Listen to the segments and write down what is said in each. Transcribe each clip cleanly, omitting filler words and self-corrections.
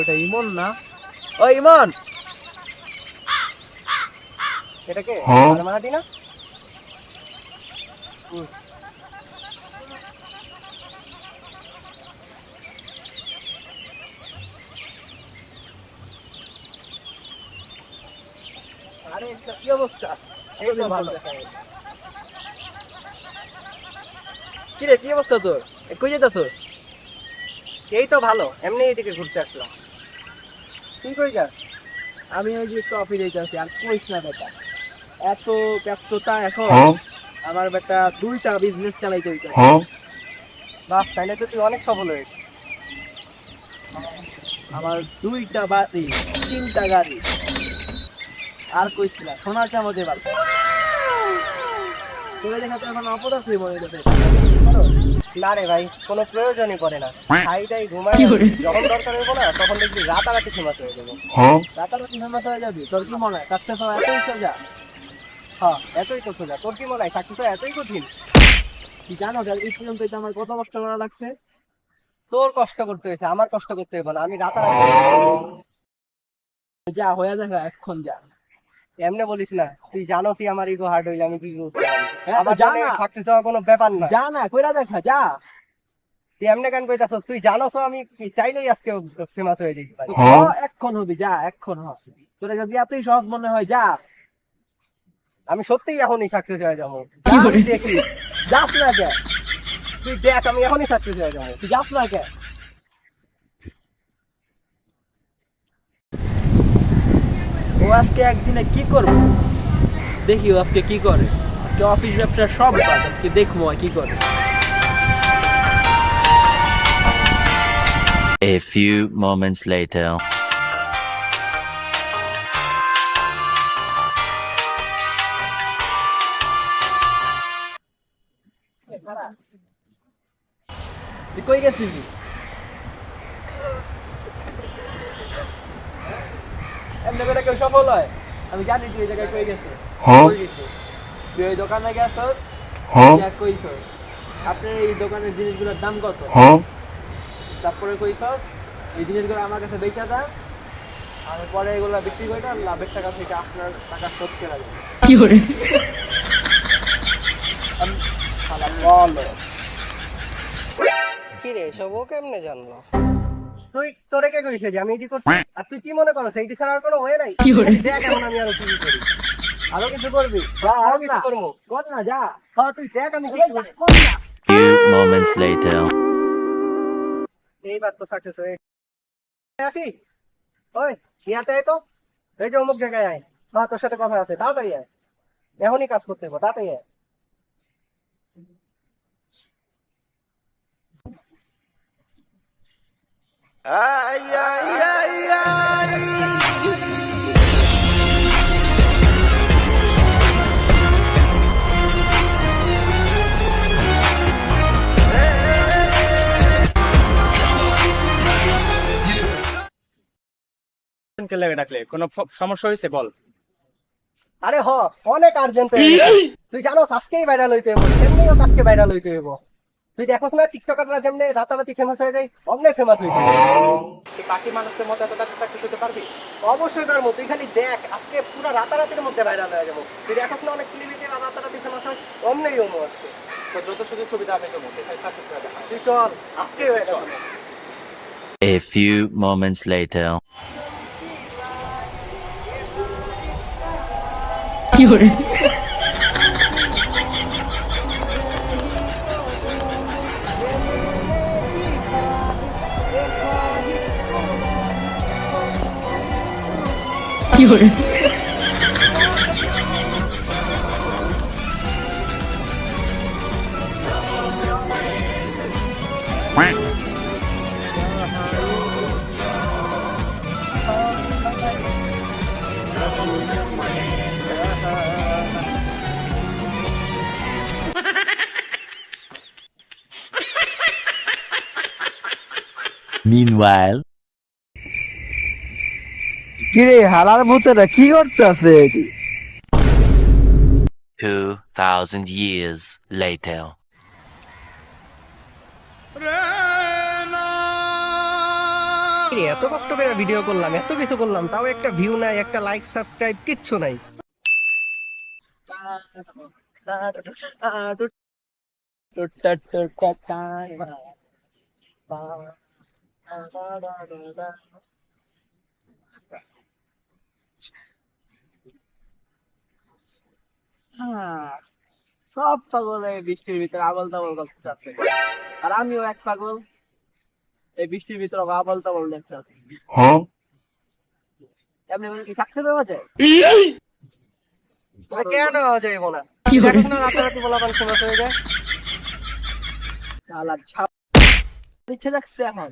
ওটা ইমন না? ও ইমন, এটা কে? মারামারি না? আরে কি অবস্থা? এই তো ভালো। কি রে, কি অবস্থা তোর? কই যেতেছস? এই তো ভালো, এমনি এইদিকে ঘুরতে আসলাম। তুই কই যাস? আমি ওই যে একটু অফিসে যাচ্ছি। আর কইস না বেটা, এত ব্যস্ততা এখন। আমার বেটা 2টা বিজনেস চালাইতে হইতো। বাহ, তাইলে তো তুই অনেক সফল হয়েছিস। আমার 2টা বাড়ি, 3টা গাড়ি, আর কইস না, সোনার চামচে বাল। তোরা দেখা তো এখন অপদ আছে মনে হচ্ছে। না রে ভাই, কোনো প্রয়োজনই পড়ে না। খাইটাই ঘুমাই, যখন দরকার হইব না তখন দেখবি রাতারাতি ফেমাস হয়ে যাবো। রাতারাতি ফেমাস হয়ে যাবি। তোর কি মনে হয় সাকসেস হওয়া এতই সোজা? হ্যাঁ, এতই তো সোজা। তোর কি মনে হয় সাকসেস হওয়া এতই কঠিন? তুই জানো এই পর্যন্ত আমার কত কষ্ট করা লাগছে? তোর কষ্ট করতে হয়েছে, আমার কষ্ট করতে হবে না। আমি রাতারাতি যা হয়ে দেখা, এখন যা। এমনি বলিস না, তুই জানো কি আমার ইগো হার্ড হইলে আমি কি করতে পারি। আবার যা না, সাকসেস হওয়া কোনো ব্যাপার না। যা না, কইরা দেখা, যা। তুই এমনি কেন কইতাছস? তুই জানোস আমি চাইলেই আজকে ফেমাস হয়ে যেতে পারি। এখন হবি, যা, এখন হবি। তোরা যদি এতই সহজ মনে হয়, যা। আমি সত্যিই এখনই সাকসেস হয়ে যাবো। দেখিস, যাস না কে? তুই দেখ, আমি এখনই সাকসেস হয়ে যাবো। তুই যাস না কে? ও আজকে একদিনে কি করবো দেখি, ও আজকে কি করে। আজকে অফিস ব্যবসা সব বাদ, আজকে দেখবো কি করে। A few moments later. তুই কই গেছিলি? এমনি করে কেউ সফল হয়? আমি জানি তুই এই জায়গায় কই গেছিস। তুই ওই দোকানে গেছস, কইছস আপনার এই দোকানের জিনিসগুলোর দাম কত? তারপরে কইছস এই জিনিসগুলো আমার কাছে বেচা দেন, আমি পরে এগুলো বিক্রি করে লাভের টাকা থেকে আপনার টাকা শোধ করে দেব। কি করে? কি রে, সব ও কেমনে জানলো? তুই তোরে কে কইছে যে আমি এটি করছি? আর তুই কি মনে করছ এইটি ছাড়া আর কোনো ওয়ে নাই? দেখ এখন আমি আরো কি করি। আরো কিছু করবি? আরো কিছু করবো। কর না, যা। হ্যাঁ, তুই দেখ আমি কি করি। Few moments later. এইবার তো সাকসেস হয়ে আফি। ওই নিয়াতে আয় তো, এই যে অমুক জায়গায় আয়। হ্যাঁ, তোর সাথে কথা আছে, তাড়াতাড়ি আয়। এখনই কাজ করতে হবে, তাড়াতাড়ি আয়। ডাকলে কোনো সমস্যা হয়েছে বল? আরে হ, অনেক আর্জেন্ট। তুই জানো আজকেই ভাইরাল হইতে হইব, এমনিও আজকে ভাইরাল হইতে হইব। তুই দেখোস না টিকটকাররা যেমনি রাতারাতি ফেমাস হয়ে যায়, অমনি ফেমাস হইতে হইব। তুই বাকি মানুষের মতো এত তাড়াতাড়ি সাকসেস হতে পারবি? অবশ্যই পারবো। তুই খালি দেখ, আজকে পুরো রাতারাতির মধ্যে ভাইরাল হয়ে যাবো। তুই দেখোস না অনেক সেলিব্রিটি রাতারাতি ফেমাস হয়, অমনি অমো আজকে। তো যত সুযোগ সুবিধা আমি দেবো, তুই সাকসেস হয়ে দেখা। তুই চল, আজকেই হয়ে যাবে। A few moments later. কি করে? কি করে? Meanwhile, কিরে হালার ভূতেরা কি করতেছে? 2,000 years later. এত কষ্ট করে ভিডিও করলাম, এত কিছু করলাম, তাও একটা ভিউ নাই, একটা লাইক সাবস্ক্রাইব কিচ্ছু নাই। সব পাগল এই বৃষ্টির ভিতরে আবল তাবল করতে চাচ্ছে, আর আমিও এক পাগল এই বৃষ্টির ভিতরে আবল তাবল দেখতে চাচ্ছি। এমনি মানে কি সাকসেস হওয়া যায়? কেন যাইব না? দেখো না রাতারাতি বলাবান ফেমাস হয়ে যায়। শালা ছাপ ইচ্ছে যাচ্ছে এখন।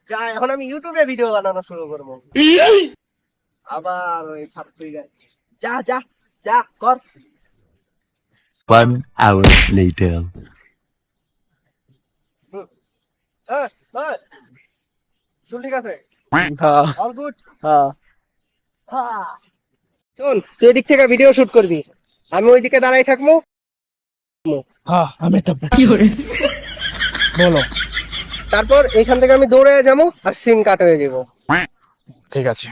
যা এখন আমি ইউটিউবে ভিডিও বানানো শুরু করবো। আবার ওই ছাপ তুই যা যা যা কর। 1 hour later. চল ঠিক আছে, হ্যাঁ অল গুড। হ্যাঁ শোন, তুই এদিক থেকে ভিডিও শুট করবি, আমি ওইদিকে দাঁড়াই থাকবো। হ্যাঁ আমি তো বলো। তারপর এখান থেকে আমি দৌড়ে যাবো আর সিন কাট হয়ে যাবো। ঠিক আছে।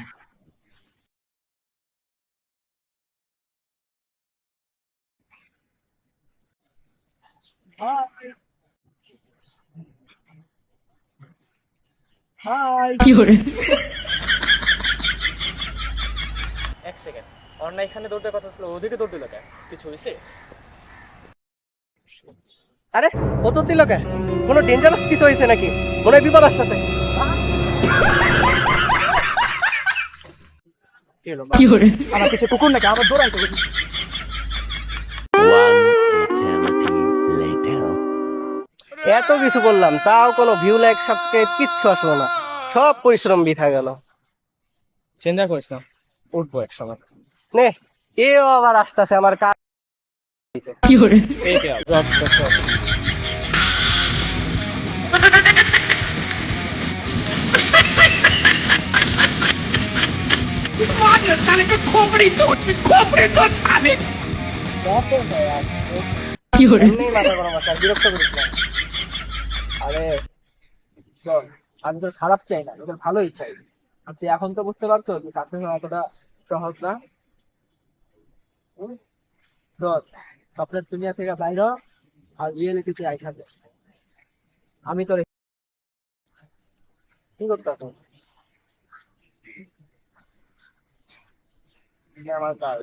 হাই এক সেকেন্ড, অন্য এখানে দৌড়তে কথা ছিল, ওদিকে দৌড় দিল কেন? কিছু হয়েছে? আরে ও তো দিল কেন? কোনো ডেঞ্জারাস কিছু হয়েছে নাকি? মনে হয় বিপদ আসছে। আমার কিছু কুকুর নাকি আবার দৌড়াইতে? 1 eternity later. এত কিছু করলাম, তাও কোনো ভিউ লাইক সাবস্ক্রাইব কিচ্ছু আসলো না, সব পরিশ্রম বৃথা গেল। চিন্তা করিস না, উঠবো একসময়। নে এও আবার আসতেছে আমার কাজ। পেটে আও। এমনিই মাথা গরম আছে, আর বিরক্ত করিস না। আরে শোন, আমি তোর খারাপ চাই না, তোর ভালোই চাই। আর তুই এখন তো বুঝতে পারছো যে সাকসেস হওয়া অতটা সহজ না। ধর, স্বপ্নের দুনিয়া থেকে বাইর হ, আর রিয়েলিটিতে আই থাকে। আমি তোর কি করতে পারবো? আমার কাজ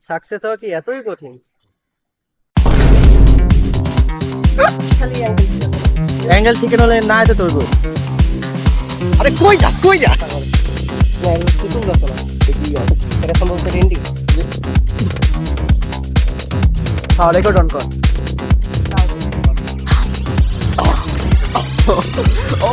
সাকসেস হওয়া কি এতই কঠিন? খালি অ্যাঙ্গেল ঠিক হলে না এটা তোর গো। আরে কই যাস কই যাস? না কুতুম গাছ না, দেখি এটা সম্ভবত রেন্ডি। তাহলে কেউ ডন কর। ও